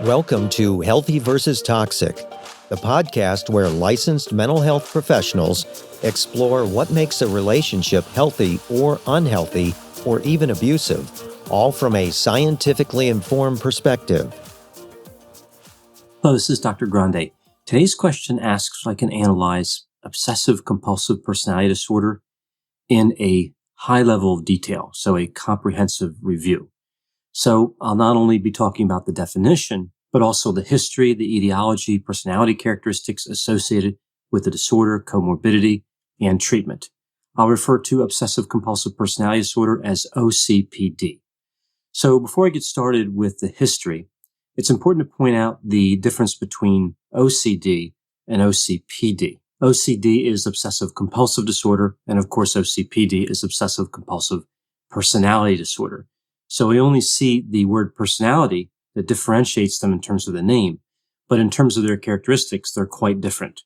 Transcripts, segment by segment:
Welcome to Healthy versus Toxic, the podcast where licensed mental health professionals explore what makes a relationship healthy or unhealthy or even abusive, all from a scientifically informed perspective. Hello, this is Dr. Grande. Today's question asks if I can analyze obsessive-compulsive personality disorder in a high level of detail, so a comprehensive review. So I'll not only be talking about the definition, but also the history, the etiology, personality characteristics associated with the disorder, comorbidity, and treatment. I'll refer to obsessive-compulsive personality disorder as OCPD. So before I get started with the history, it's important to point out the difference between OCD and OCPD. OCD is obsessive-compulsive disorder, and of course OCPD is obsessive-compulsive personality disorder. So we only see the word personality that differentiates them in terms of the name, but in terms of their characteristics, they're quite different.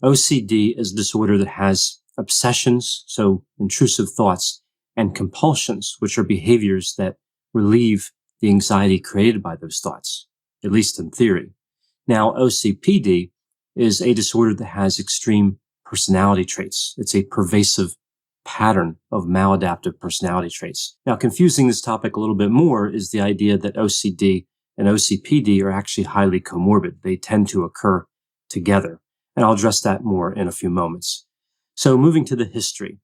OCD is a disorder that has obsessions, so intrusive thoughts, and compulsions, which are behaviors that relieve the anxiety created by those thoughts, at least in theory. Now, OCPD is a disorder that has extreme personality traits. It's a pervasive pattern of maladaptive personality traits. Now, confusing this topic a little bit more is the idea that OCD and OCPD are actually highly comorbid. They tend to occur together, and I'll address that more in a few moments. So moving to the history.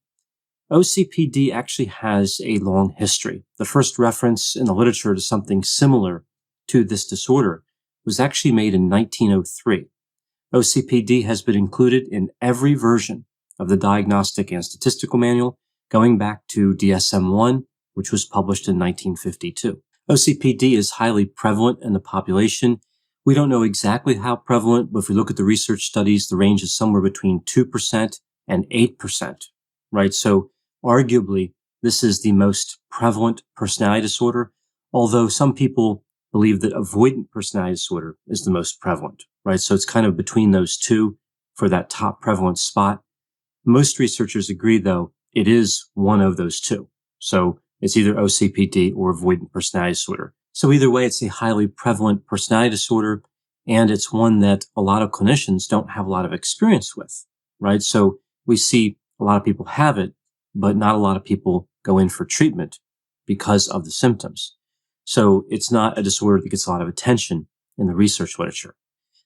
OCPD actually has a long history. The first reference in the literature to something similar to this disorder was actually made in 1903. OCPD has been included in every version of the Diagnostic and Statistical Manual, going back to DSM-1, which was published in 1952. OCPD is highly prevalent in the population. We don't know exactly how prevalent, but if we look at the research studies, the range is somewhere between 2% and 8%, right? So arguably, this is the most prevalent personality disorder, although some people believe that avoidant personality disorder is the most prevalent, right? So it's kind of between those two for that top prevalent spot. Most researchers agree, though, it is one of those two. So it's either OCPD or avoidant personality disorder. So either way, it's a highly prevalent personality disorder, and it's one that a lot of clinicians don't have a lot of experience with, right? So we see a lot of people have it, but not a lot of people go in for treatment because of the symptoms. So it's not a disorder that gets a lot of attention in the research literature.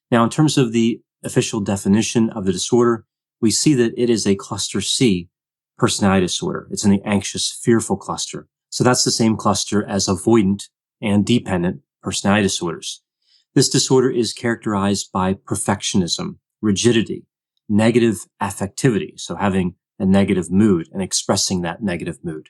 Now, in terms of the official definition of the disorder, we see that it is a cluster C personality disorder. It's in the anxious, fearful cluster. So that's the same cluster as avoidant and dependent personality disorders. This disorder is characterized by perfectionism, rigidity, negative affectivity, so having a negative mood and expressing that negative mood,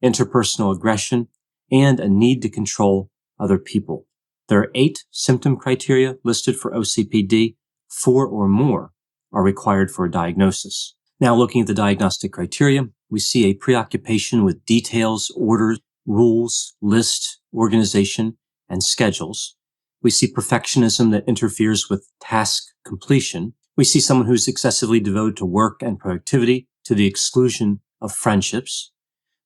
interpersonal aggression, and a need to control other people. There are 8 symptom criteria listed for OCPD. 4 or more are required for a diagnosis. Now, looking at the diagnostic criteria, we see a preoccupation with details, orders, rules, list, organization, and schedules. We see perfectionism that interferes with task completion. We see someone who's excessively devoted to work and productivity to the exclusion of friendships.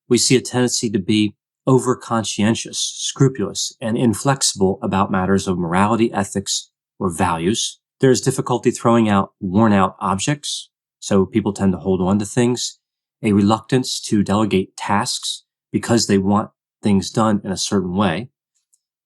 We see a tendency to be over-conscientious, scrupulous, and inflexible about matters of morality, ethics, or values. There is difficulty throwing out worn-out objects, so people tend to hold on to things. A reluctance to delegate tasks because they want things done in a certain way.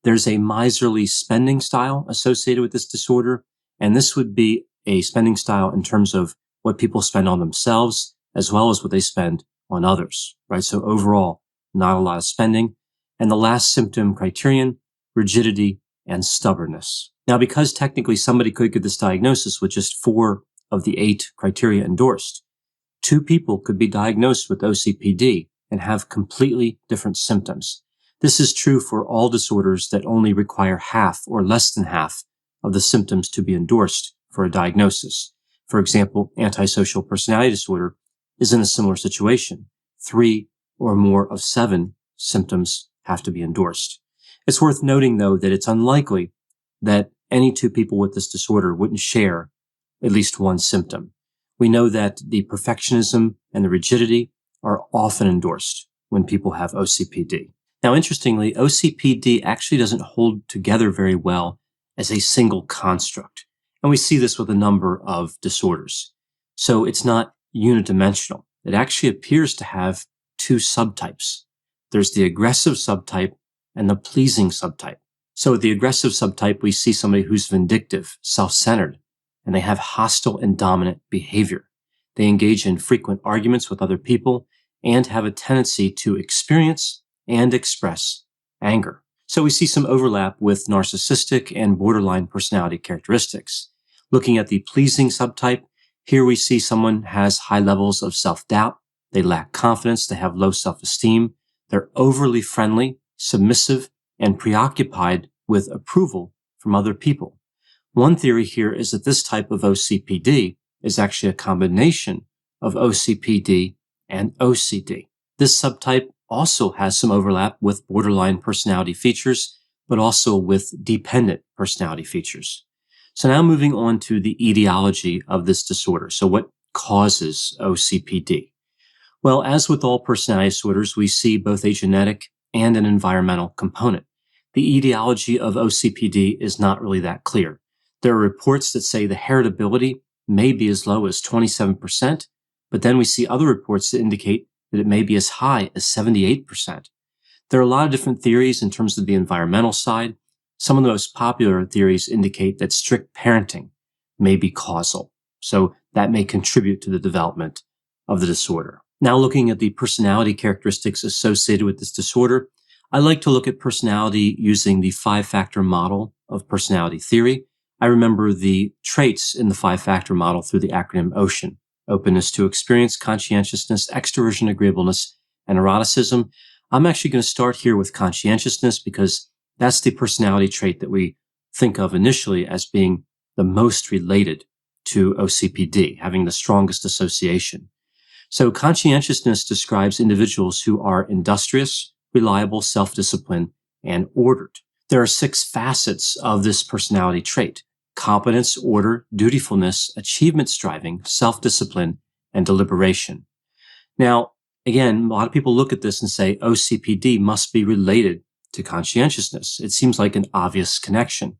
There's a miserly spending style associated with this disorder, and this would be a spending style in terms of what people spend on themselves as well as what they spend on others, right? So overall, not a lot of spending. And the last symptom criterion, rigidity and stubbornness. Now, because technically somebody could get this diagnosis with just 4 of the 8 criteria endorsed, 2 people could be diagnosed with OCPD and have completely different symptoms. This is true for all disorders that only require half or less than half of the symptoms to be endorsed for a diagnosis. For example, antisocial personality disorder is in a similar situation. 3 or more of 7 symptoms have to be endorsed. It's worth noting, though, that it's unlikely that any 2 people with this disorder wouldn't share at least one symptom. We know that the perfectionism and the rigidity are often endorsed when people have OCPD. Now, interestingly, OCPD actually doesn't hold together very well as a single construct. And we see this with a number of disorders. So it's not unidimensional. It actually appears to have two subtypes. There's the aggressive subtype and the pleasing subtype. So with the aggressive subtype, we see somebody who's vindictive, self-centered, and they have hostile and dominant behavior. They engage in frequent arguments with other people and have a tendency to experience and express anger. So we see some overlap with narcissistic and borderline personality characteristics. Looking at the pleasing subtype, here we see someone has high levels of self-doubt. They lack confidence. They have low self-esteem. They're overly friendly, submissive, and preoccupied with approval from other people. One theory here is that this type of OCPD is actually a combination of OCPD and OCD. This subtype also has some overlap with borderline personality features, but also with dependent personality features. So now moving on to the etiology of this disorder. So what causes OCPD? Well, as with all personality disorders, we see both a genetic and an environmental component. The etiology of OCPD is not really that clear. There are reports that say the heritability may be as low as 27%, but then we see other reports that indicate that it may be as high as 78%. There are a lot of different theories in terms of the environmental side. Some of the most popular theories indicate that strict parenting may be causal, so that may contribute to the development of the disorder. Now, looking at the personality characteristics associated with this disorder, I like to look at personality using the 5-factor model of personality theory. I remember the traits in the 5-factor model through the acronym OCEAN: openness to experience, conscientiousness, extroversion, agreeableness, and eroticism. I'm actually going to start here with conscientiousness because that's the personality trait that we think of initially as being the most related to OCPD, having the strongest association. So conscientiousness describes individuals who are industrious, reliable, self-disciplined, and ordered. There are 6 facets of this personality trait: competence, order, dutifulness, achievement striving, self-discipline, and deliberation. Now, again, a lot of people look at this and say OCPD must be related to conscientiousness. It seems like an obvious connection,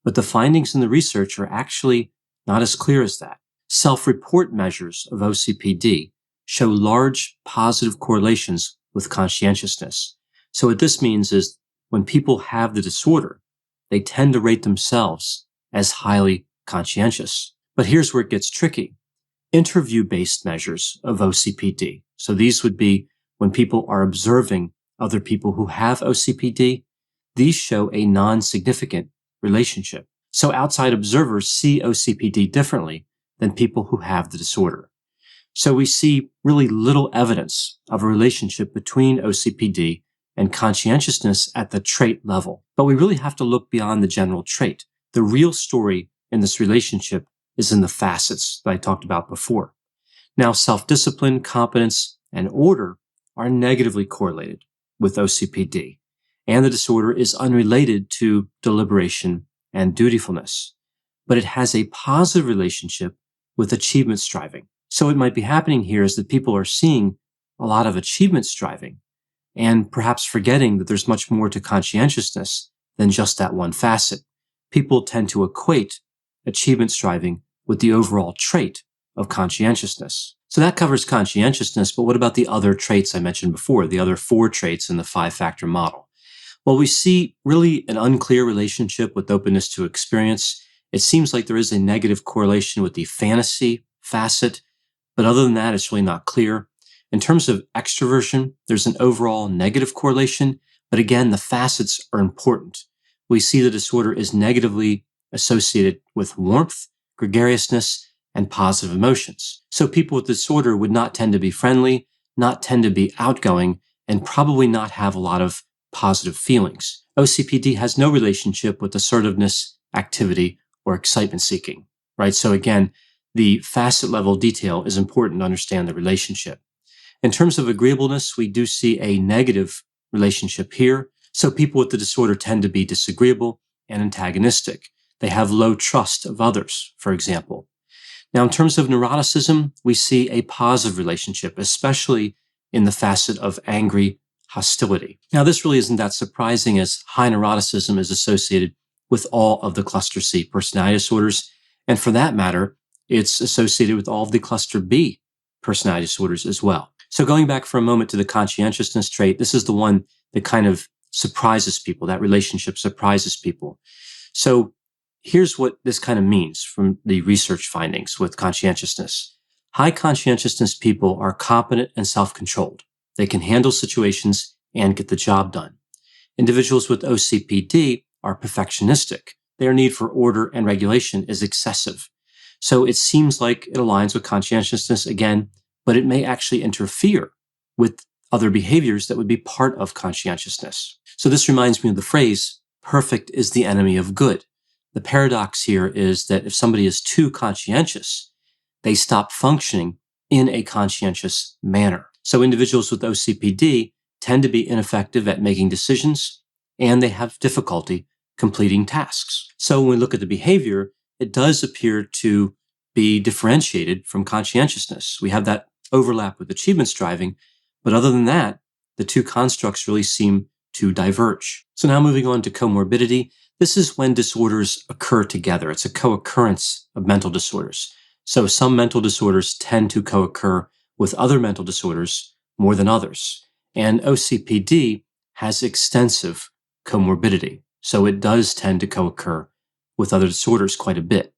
but the findings in the research are actually not as clear as that. Self-report measures of OCPD show large positive correlations with conscientiousness. So what this means is when people have the disorder, they tend to rate themselves as highly conscientious. But here's where it gets tricky. Interview-based measures of OCPD. So these would be when people are observing other people who have OCPD. These show a non-significant relationship. So outside observers see OCPD differently than people who have the disorder. So we see really little evidence of a relationship between OCPD and conscientiousness at the trait level. But we really have to look beyond the general trait. The real story in this relationship is in the facets that I talked about before. Now, self-discipline, competence, and order are negatively correlated with OCPD, and the disorder is unrelated to deliberation and dutifulness. But it has a positive relationship with achievement striving. So what might be happening here is that people are seeing a lot of achievement striving and perhaps forgetting that there's much more to conscientiousness than just that one facet. People tend to equate achievement striving with the overall trait of conscientiousness. So that covers conscientiousness, but what about the other traits I mentioned before, the other 4 traits in the 5-factor model? Well, we see really an unclear relationship with openness to experience. It seems like there is a negative correlation with the fantasy facet, but other than that, it's really not clear. In terms of extroversion, there's an overall negative correlation, but again, the facets are important. We see the disorder is negatively associated with warmth, gregariousness, and positive emotions. So people with disorder would not tend to be friendly, not tend to be outgoing, and probably not have a lot of positive feelings. OCPD has no relationship with assertiveness, activity, or excitement seeking, right? So again, the facet level detail is important to understand the relationship. In terms of agreeableness, we do see a negative relationship here. So people with the disorder tend to be disagreeable and antagonistic. They have low trust of others, for example. Now, in terms of neuroticism, we see a positive relationship, especially in the facet of angry hostility. Now, this really isn't that surprising as high neuroticism is associated with all of the cluster C personality disorders. And for that matter, it's associated with all of the cluster B personality disorders as well. So going back for a moment to the conscientiousness trait, this is the one that kind of surprises people. That relationship surprises people. So here's what this kind of means from the research findings with conscientiousness. High conscientiousness people are competent and self-controlled. They can handle situations and get the job done. Individuals with OCPD are perfectionistic. Their need for order and regulation is excessive. So it seems like it aligns with conscientiousness again, but it may actually interfere with other behaviors that would be part of conscientiousness. So this reminds me of the phrase, perfect is the enemy of good. The paradox here is that if somebody is too conscientious, they stop functioning in a conscientious manner. So individuals with OCPD tend to be ineffective at making decisions, and they have difficulty completing tasks. So when we look at the behavior, it does appear to be differentiated from conscientiousness. We have that overlap with achievement striving, but other than that, the two constructs really seem to diverge. So now moving on to comorbidity, this is when disorders occur together. It's a co-occurrence of mental disorders. So some mental disorders tend to co-occur with other mental disorders more than others. And OCPD has extensive comorbidity. So it does tend to co-occur with other disorders quite a bit.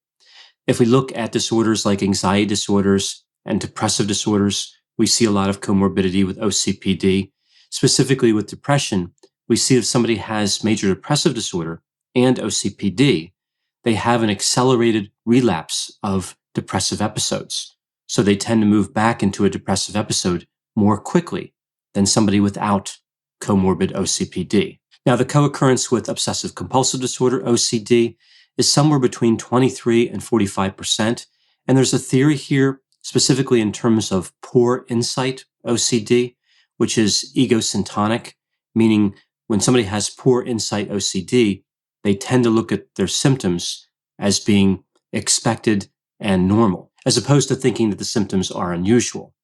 If we look at disorders like anxiety disorders and depressive disorders, we see a lot of comorbidity with OCPD. Specifically with depression, we see if somebody has major depressive disorder and OCPD, they have an accelerated relapse of depressive episodes. So they tend to move back into a depressive episode more quickly than somebody without comorbid OCPD. Now, the co-occurrence with obsessive-compulsive disorder, OCD, is somewhere between 23 and 45%. And there's a theory here, specifically in terms of poor insight OCD, which is egosyntonic, meaning when somebody has poor insight OCD, they tend to look at their symptoms as being expected and normal, as opposed to thinking that the symptoms are unusual.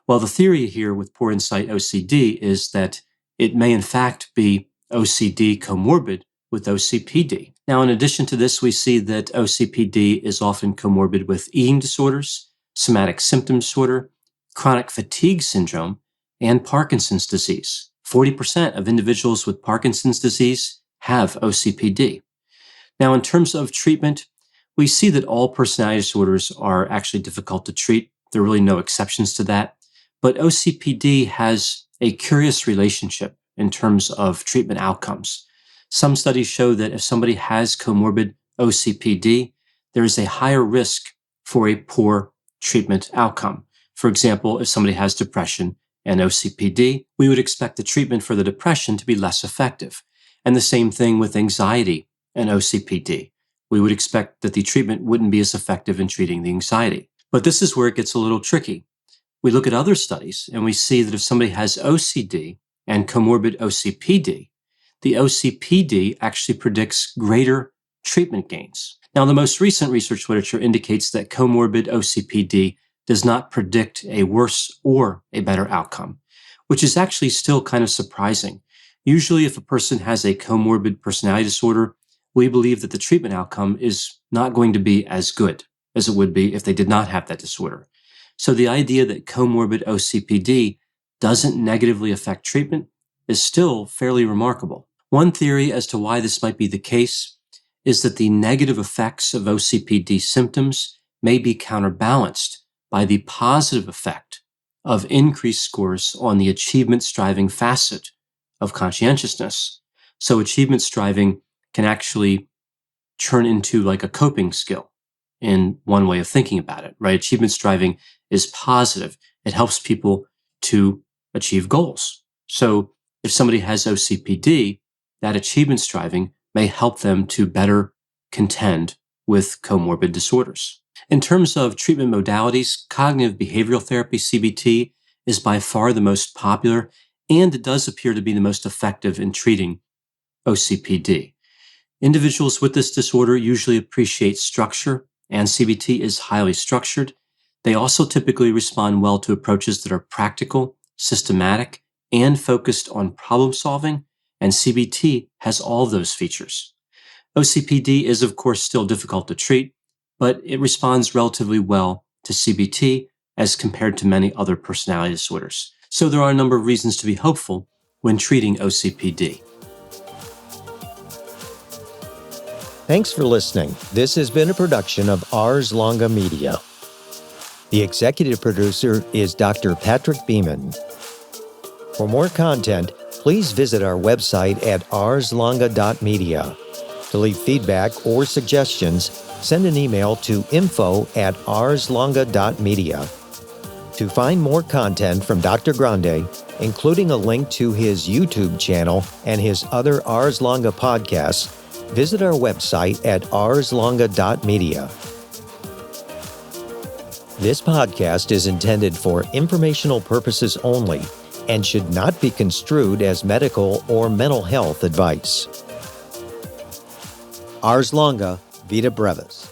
Well, the theory here with poor insight OCD is that it may in fact be OCD comorbid with OCPD. Now, in addition to this, we see that OCPD is often comorbid with eating disorders, somatic symptom disorder, chronic fatigue syndrome, and Parkinson's disease. 40% of individuals with Parkinson's disease have OCPD. Now, in terms of treatment, we see that all personality disorders are actually difficult to treat. There are really no exceptions to that. But OCPD has a curious relationship in terms of treatment outcomes. Some studies show that if somebody has comorbid OCPD, there is a higher risk for a poor treatment outcome. For example, if somebody has depression and OCPD, we would expect the treatment for the depression to be less effective. And the same thing with anxiety and OCPD. We would expect that the treatment wouldn't be as effective in treating the anxiety. But this is where it gets a little tricky. We look at other studies and we see that if somebody has OCD and comorbid OCPD, the OCPD actually predicts greater treatment gains. Now, the most recent research literature indicates that comorbid OCPD does not predict a worse or a better outcome, which is actually still kind of surprising. Usually, if a person has a comorbid personality disorder, we believe that the treatment outcome is not going to be as good as it would be if they did not have that disorder. So the idea that comorbid OCPD doesn't negatively affect treatment is still fairly remarkable. One theory as to why this might be the case is that the negative effects of OCPD symptoms may be counterbalanced by the positive effect of increased scores on the achievement striving facet of conscientiousness. So achievement striving can actually turn into like a coping skill in one way of thinking about it, right? Achievement striving is positive. It helps people to achieve goals. So if somebody has OCPD, that achievement striving may help them to better contend with comorbid disorders. In terms of treatment modalities, cognitive behavioral therapy, CBT, is by far the most popular, and it does appear to be the most effective in treating OCPD. Individuals with this disorder usually appreciate structure, and CBT is highly structured. They also typically respond well to approaches that are practical, systematic, and focused on problem solving, and CBT has all of those features. OCPD is, of course, still difficult to treat, but it responds relatively well to CBT as compared to many other personality disorders. So there are a number of reasons to be hopeful when treating OCPD. Thanks for listening. This has been a production of Ars Longa Media. The executive producer is Dr. Patrick Beeman. For more content, please visit our website at arslonga.media. To leave feedback or suggestions, send an email to info@arslonga.media. To find more content from Dr. Grande, including a link to his YouTube channel and his other Ars Longa podcasts, visit our website at arslonga.media. This podcast is intended for informational purposes only and should not be construed as medical or mental health advice. Ars Longa, Vita Brevis.